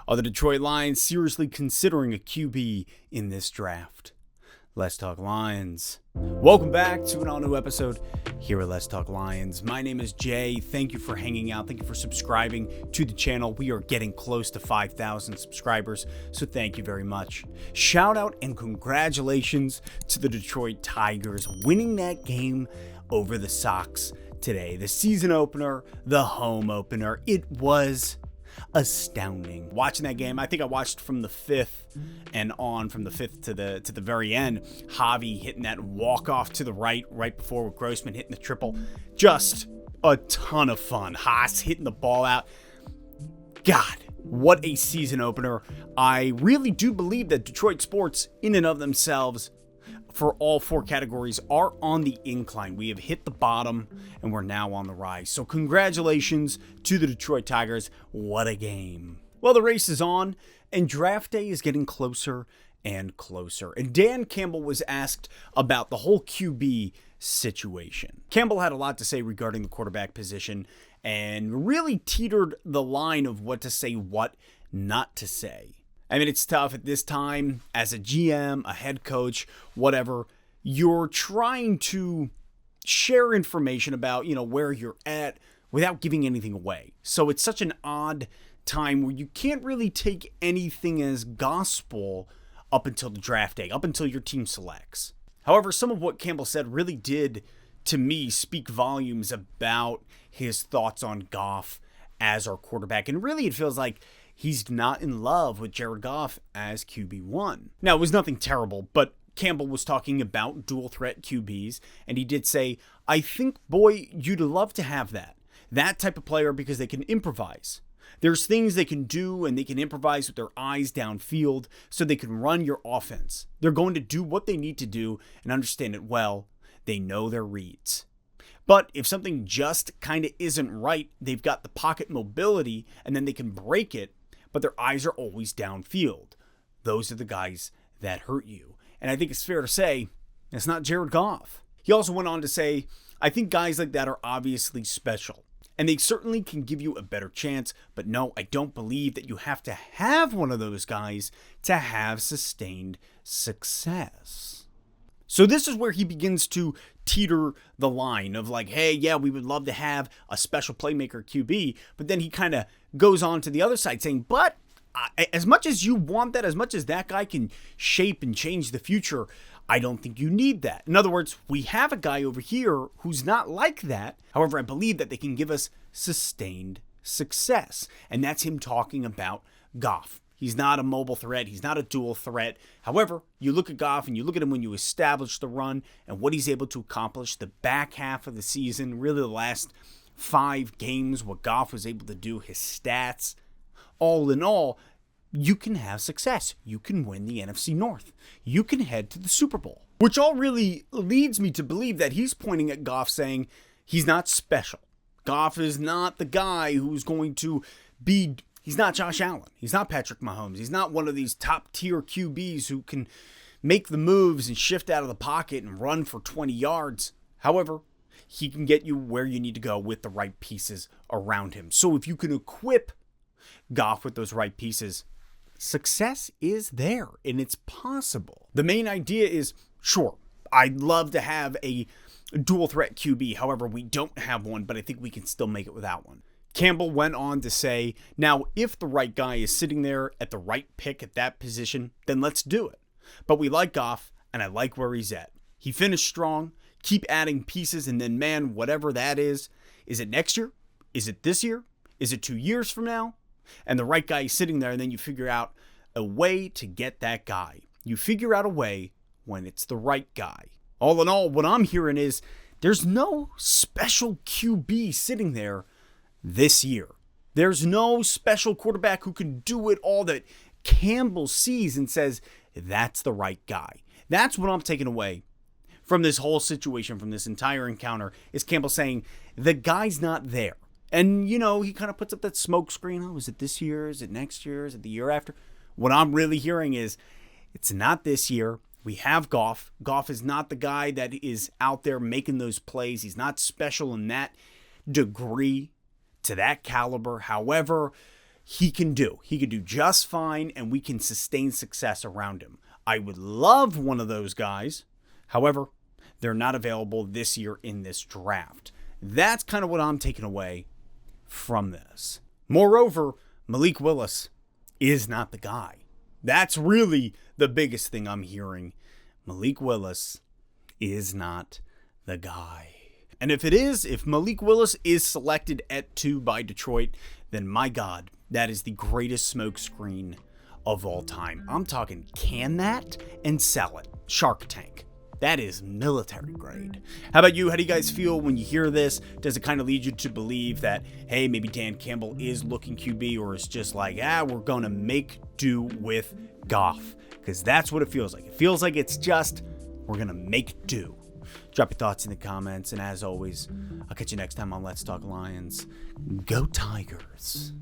Are the Detroit Lions seriously considering a QB in this draft? Let's Talk Lions. Welcome back to an all-new episode here at Let's Talk Lions. My name is Jay. Thank you for hanging out. Thank you for subscribing to the channel. We are getting close to 5,000 subscribers, so thank you very much. Shout out and congratulations to the Detroit Tigers winning that game over the Sox today. The season opener, the home opener. It was astounding. Watching that game, I think I watched from the fifth and on, from the fifth to the very end. Javi hitting that walk-off to the right before with Grossman hitting the triple. Just a ton of fun. Haas hitting the ball out. God, what a season opener. I really do believe that Detroit sports, in and of themselves, for all four categories, are on the incline. We have hit the bottom and we're now on the rise. So congratulations to the Detroit Tigers. What a game. Well, the race is on and draft day is getting closer and closer. And Dan Campbell was asked about the whole QB situation. Campbell had a lot to say regarding the quarterback position and really teetered the line of what to say, what not to say. I mean, it's tough at this time as a GM, a head coach, whatever. You're trying to share information about, where you're at without giving anything away. So it's such an odd time where you can't really take anything as gospel up until the draft day, up until your team selects. However, some of what Campbell said really did, to me, speak volumes about his thoughts on Goff as our quarterback. And really, it feels like he's not in love with Jared Goff as QB1. Now, it was nothing terrible, but Campbell was talking about dual threat QBs, and he did say, I think, boy, you'd love to have that type of player because they can improvise. There's things they can do, and they can improvise with their eyes downfield so they can run your offense. They're going to do what they need to do and understand it well. They know their reads. But if something just kind of isn't right, they've got the pocket mobility, and then they can break it, but their eyes are always downfield. Those are the guys that hurt you. And I think it's fair to say it's not Jared Goff. He also went on to say, I think guys like that are obviously special, and they certainly can give you a better chance, but no, I don't believe that you have to have one of those guys to have sustained success. So this is where he begins to teeter the line of like, hey, yeah, we would love to have a special playmaker QB, but then he kind of goes on to the other side saying, but as much as you want that, as much as that guy can shape and change the future, I don't think you need that. In other words, we have a guy over here who's not like that. However, I believe that they can give us sustained success. And that's him talking about Goff. He's not a mobile threat. He's not a dual threat. However, you look at Goff and you look at him when you establish the run and what he's able to accomplish the back half of the season, really the last 5 games, what Goff was able to do, his stats. All in all, you can have success. You can win the NFC North. You can head to the Super Bowl. Which all really leads me to believe that he's pointing at Goff saying he's not special. Goff is not the guy who's going to be... He's not Josh Allen. He's not Patrick Mahomes. He's not one of these top-tier QBs who can make the moves and shift out of the pocket and run for 20 yards. However, he can get you where you need to go with the right pieces around him. So if you can equip Goff with those right pieces, success is there and it's possible. The main idea is, sure, I'd love to have a dual threat QB. However, we don't have one, but I think we can still make it without one. Campbell went on to say, now, if the right guy is sitting there at the right pick at that position, then let's do it. But we like Goff, and I like where he's at. He finished strong. Keep adding pieces, and then, man, whatever that is it next year? Is it this year? Is it 2 years from now? And the right guy is sitting there, and then you figure out a way to get that guy. You figure out a way when it's the right guy. All in all, what I'm hearing is there's no special QB sitting there this year. There's no special quarterback who can do it all that Campbell sees and says, that's the right guy. That's what I'm taking away from this whole situation, from this entire encounter, is Campbell saying, the guy's not there. And, he kind of puts up that smoke screen. Oh, is it this year? Is it next year? Is it the year after? What I'm really hearing is, it's not this year. We have Goff. Goff is not the guy that is out there making those plays. He's not special in that degree, to that caliber. However, he can do. He could do just fine, and we can sustain success around him. I would love one of those guys. However, they're not available this year in this draft. That's kind of what I'm taking away from this. Moreover, Malik Willis is not the guy. That's really the biggest thing I'm hearing. Malik Willis is not the guy. And if Malik Willis is selected at 2 by Detroit, then my God, that is the greatest smokescreen of all time. I'm talking can that and sell it. Shark Tank. That is military grade. How about you? How do you guys feel when you hear this? Does it kind of lead you to believe that, hey, maybe Dan Campbell is looking QB, or it's just like, we're going to make do with Goff? Because that's what it feels like. It feels like it's just, we're going to make do. Drop your thoughts in the comments, and as always, I'll catch you next time on Let's Talk Lions. Go Tigers.